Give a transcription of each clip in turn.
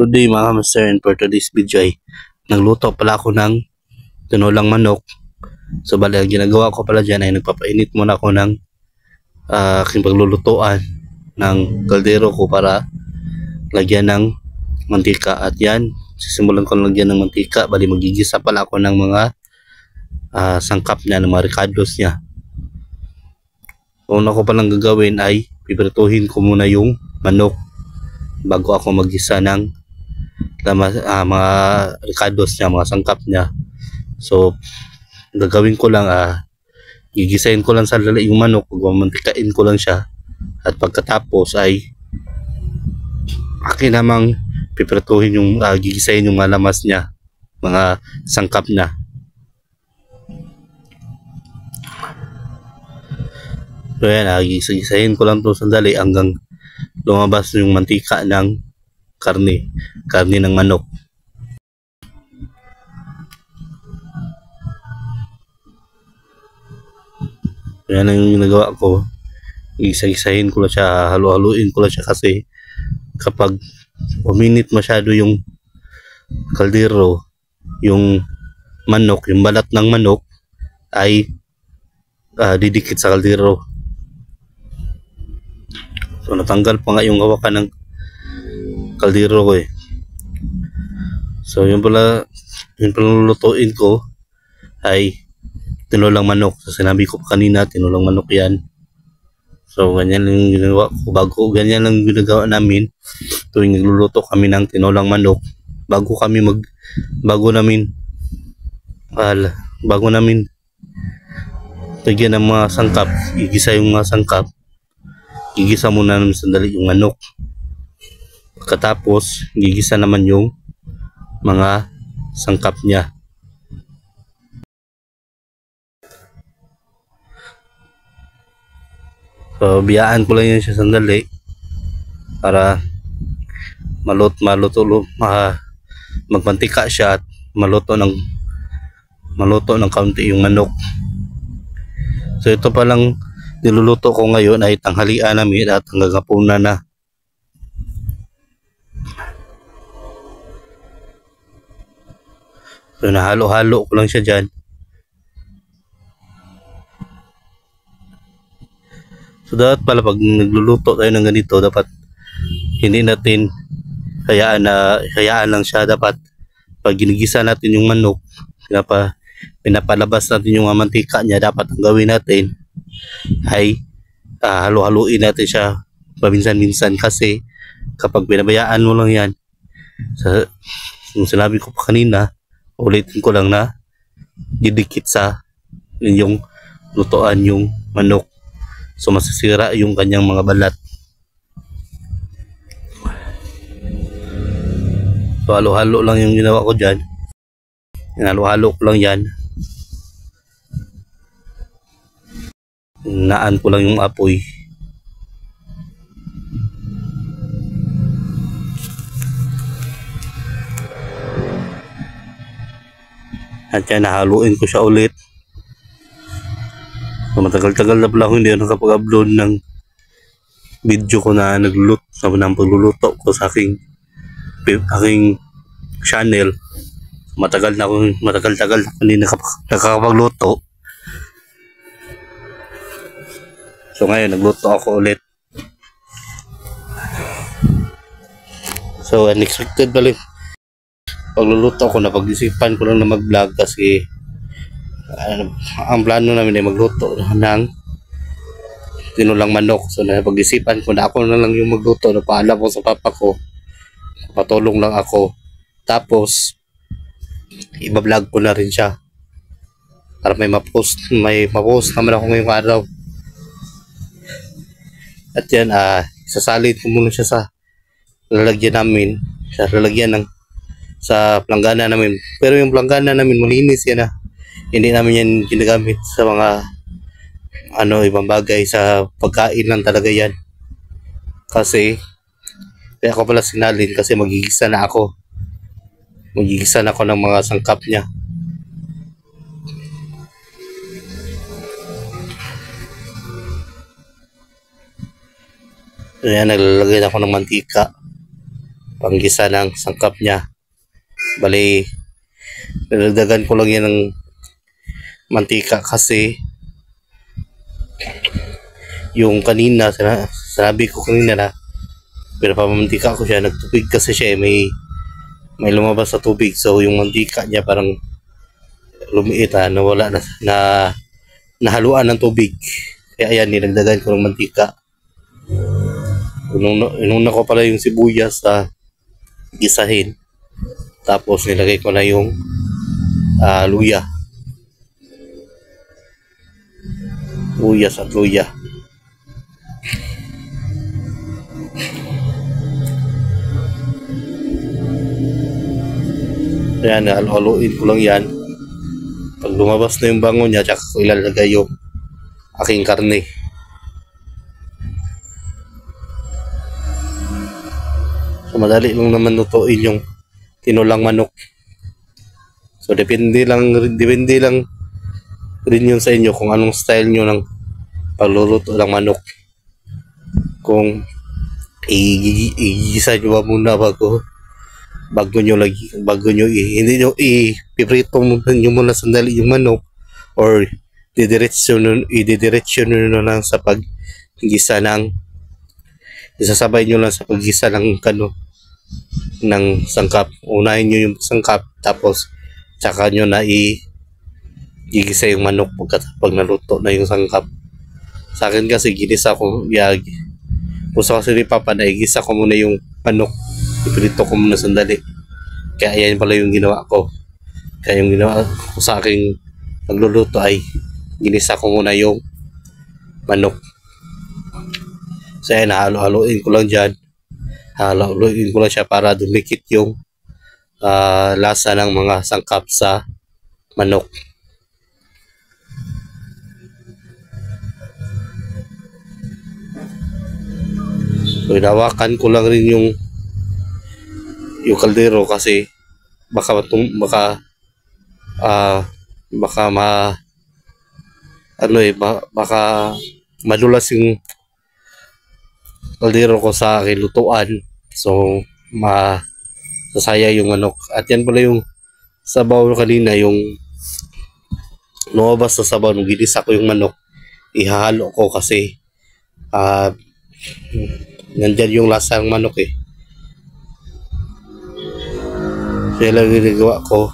Good day mga master, and for today's video ay nagluto pala ako ng tinolang manok. So bali ang ginagawa ko pala dyan ay nagpapainit muna ako ng aking paglulutuan ng kaldero ko para lagyan ng mantika. At yan, sisimulan ko lagyan ng mantika. Bali magigisa pala ako ng mga sangkap niya, ng mga ricados niya. So una ko palang gagawin ay piprituhin ko muna yung manok bago ako maggisa ng mga ricados niya, mga sangkap niya. So gagawin ko lang, gigisahin ko lang sa lala yung manok, mamantikain ko lang siya, at pagkatapos ay akin namang piprituhin yung gigisahin yung mga lamas niya, mga sangkap niya. So yan, gigisahin ko lang to sandali hanggang lumabas yung mantika ng karne ng manok. Yan ang ginagawa ko, isa-isahin ko lang siya, halu-haluin ko lang siya, kasi kapag uminit masyado yung kaldero, yung manok, yung balat ng manok ay didikit sa kaldero. So natanggal pa nga yung hawakan ng kaldero ko eh. So yun pala, yung lulutuin ko ay tinolang manok. So sinabi ko pa kanina, tinolang manok yan. So ganyan lang ginagawa ko, ganyan lang ginagawa namin tuwing nagluluto kami ng tinolang manok. Bago namin lagyan ng mga sangkap, igisa yung mga sangkap, gigisa muna namin sandali yung manok. Pagkatapos gigisa naman yung mga sangkap niya. So biyaan ko lang yan siya sandali para magmantika siya at maluto ng kaunti yung manok. So ito palang niluluto ko ngayon ay tanghalian namin at hanggang hapunan na. So nahalo-halo ko lang siya dyan. So dapat pala pag nagluluto tayo ng ganito, dapat hindi natin hayaan lang siya. Dapat pag ginigisa natin yung manok, pinapalabas natin yung mantika niya, dapat ang gawin natin ay halo-haluin natin siya paminsan-minsan, kasi kapag pinabayaan mo lang yan, yung sinabi ko pa kanina, ulitin ko lang na didikit sa yung lutuan yung manok. So masisira yung kanyang mga balat. So halo-halo lang yung ginawa ko dyan. Halo-halo ko lang yan. Naan ko lang yung apoy. At yan, nahaluin ko siya ulit. So, matagal-tagal na pala ako hindi nakapag-upload ng video ko na pagluluto ko sa aking channel. Matagal-tagal na hindi nakakapagluto. So ngayon nagluto ako ulit. So unexpected pala pagluluto ko, napag-isipan ko lang na mag-vlog, kasi ang plano namin ay magluto ng tinolang manok. So napag-isipan ko na ako na lang yung magluto. Napaalam ko sa papa ko, patulong lang ako, tapos iba-vlog ko na rin siya para may mapost naman ako ngayong araw. At yan, sasalid ko muna siya sa lalagyan sa planggana namin. Pero yung planggana namin malinis yan, hindi namin yan ginagamit sa mga ibang bagay. Sa pagkain lang talaga yan. Kasi kaya ako pala sinalin, kasi magigisa na ako ng mga sangkap niya. Ayan, naglalagay ako ng mantika panggisa ng sangkap niya. Bali, nilagdagan ko lang yan ng mantika kasi yung kanina, sabi ko kanina na pinapamantika ko siya, nagtubig kasi siya, may lumabas sa tubig. So yung mantika niya parang lumiit, nawala na nahaluan ng tubig. Kaya ayan, nilagdagan ko ng mantika. Inuna ko pala yung sibuyas sa gisahin. Tapos nilagay ko na yung luya. Sibuyas at luya. Ayan, halo-haloin ko lang yan. Pag lumabas na yung bango niya, tsaka ko ilalagay yung aking karne. So madali lang naman lutuin yung tinulang manok. So depende lang rin yun sa inyo kung anong style nyo ng pagluluto ng manok. Kung igisa nyo ba muna bago hindi nyo ipiprito muna sandali yung manok, or didiretso nyo lang sa paggisa ng isasabay nyo lang sa paggisa ng ng sangkap. Unahin nyo yung sangkap, tapos tsaka nyo na igisa yung manok pag naluto na yung sangkap. Sa akin kasi ginisa ko, gusto kasi ni Papa na igisa ko muna yung manok, iprito ko muna sandali. Kaya yan pala yung ginawa ko. Kaya yung ginawa ko sa aking pagluluto ay ginisa ko muna yung manok. So yan, halo-haloin ko lang dyan. Halo-haloin ko lang siya para dumikit yung lasa ng mga sangkap sa manok. So inawakan ko lang rin yung kaldero kasi baka madulas yung kaldero ko sa aking lutuan. So masasaya yung manok. At yan pala yung sabaw kanina, yung lumabas sa sabaw nung ginisa ko yung manok, ihahalo ko kasi nandyan yung lasa ng manok eh. So yan lang ginagawa ko.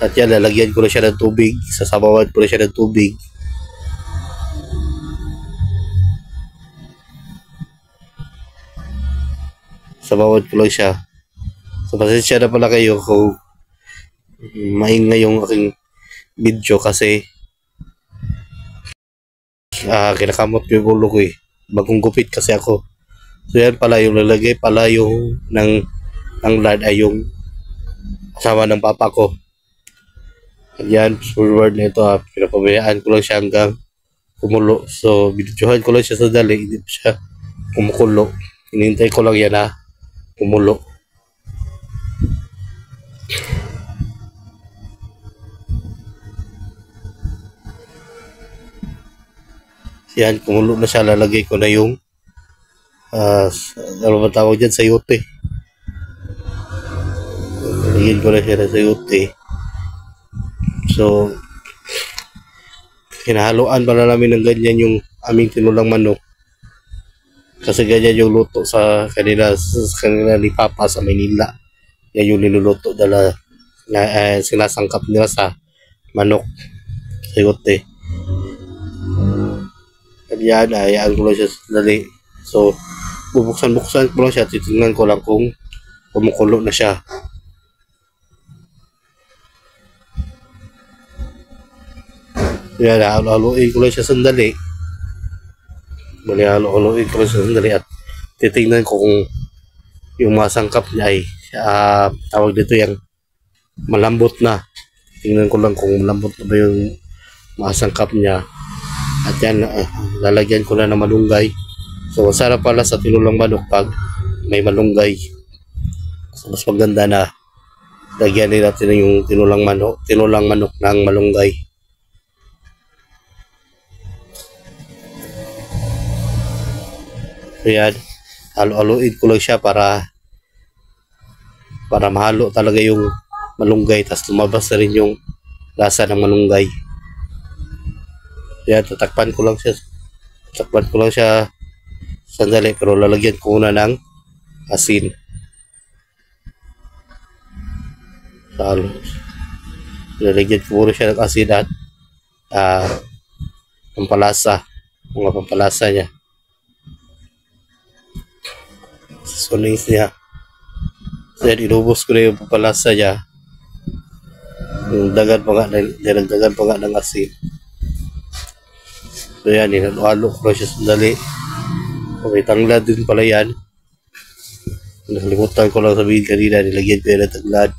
At yan, lalagyan ko na siya ng tubig. Sasabawan ko na siya ng tubig. Sabawan ko lang siya. So pasensya na pala kayo kung maingay yung aking video kasi kinakamot ko yung ulo ko eh. Bagong gupit kasi ako. So yan pala, yung lalagay pala yung ng lard ay yung asawa ng papa ko. At yan, forward na ito pinapabayaan ko lang siya hanggang kumulo. So binidyohan ko lang siya sa dali, hindi pa siya kumukulo. Hinintay ko lang yan kumulo. Yan, kumulo na siya, lalagay ko na yung ano ba tawag dyan, sayote. Lalagyan ko na siya ng sayote. So hinahaluan pala namin ng ganyan yung aming tinulang manok kasi ganyan yung luto sa kanila ni Papa sa Manila. Yan yung niluluto na sinasangkap nila sa manok, sayote. At yan, ayaan ko lang siya dali. So bubuksan ko lang siya, titingnan ko lang kung kumukulo na siya. Yan, halo-haloin ko lang siya sandali. Halo-haloin ko lang siya sandali at titingnan ko kung yung masangkap niya ay tawag dito yung malambot na. Tingnan ko lang kung malambot na ba yung masangkap niya. At yan, lalagyan ko na ng malunggay. So masarap pala sa tinulang manok pag may malunggay. So mas maganda na lagyan din natin yung tinulang manok ng malunggay. So yan, halo-haloin ko lang siya para mahalo talaga yung malunggay, tapos lumabas na rin yung lasa ng malunggay. Yan, tatakpan ko lang siya sandali, pero lalagyan ko muna ng asin. Lalagyan ko muna siya ng asin at pampalasa, mga pampalasa niya. Sunis niya. So yan, inubos ko na yung pampalasa niya. Dinagdagan pa nga ng asin. So yan, hinalo ko siya sandali. Okay, tanglad din pala yan. Nakalimutan ko lang sabihin kanina, nilagyan ko yan ng tanglad.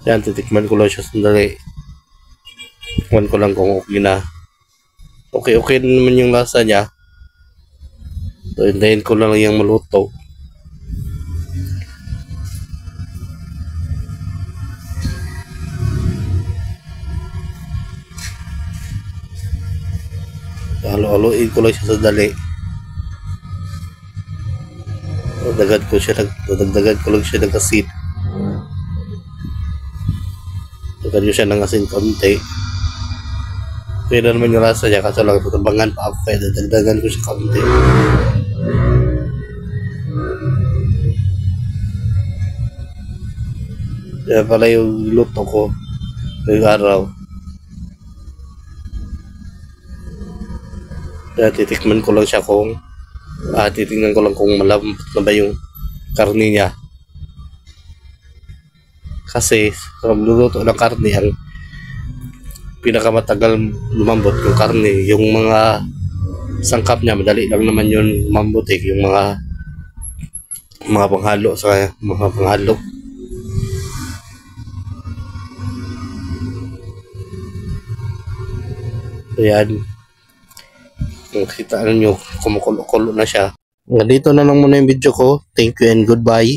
Yan, titikman ko lang siya sandali. Tikman ko lang kung okay na. Okay naman yung lasa niya. So, hintayin ko lang yung maluto. Halo-haloin ko lang siya sandali. Dadagdagan ko lang siya ng asin. Dagdagan siya ng asin konti. Kaya naman yung lasa niya, kaso lang tatabangan pa ako, kaya dadagdagan ko siya konti. Kaya pala yung luto ko ngayong araw. Kaya titikman ko lang siya titingnan ko lang kung malambot na ba yung karne niya. Kasi sa luluto ng karne, ang pinakamatagal lumambot yung karne. Yung mga sangkap niya, madali lang naman yun lumambot yung mga panghalo sa mga panghalo. Ayan. Kung kita nyo, kumukulo-kulo na siya. Dito na lang muna yung video ko. Thank you and goodbye.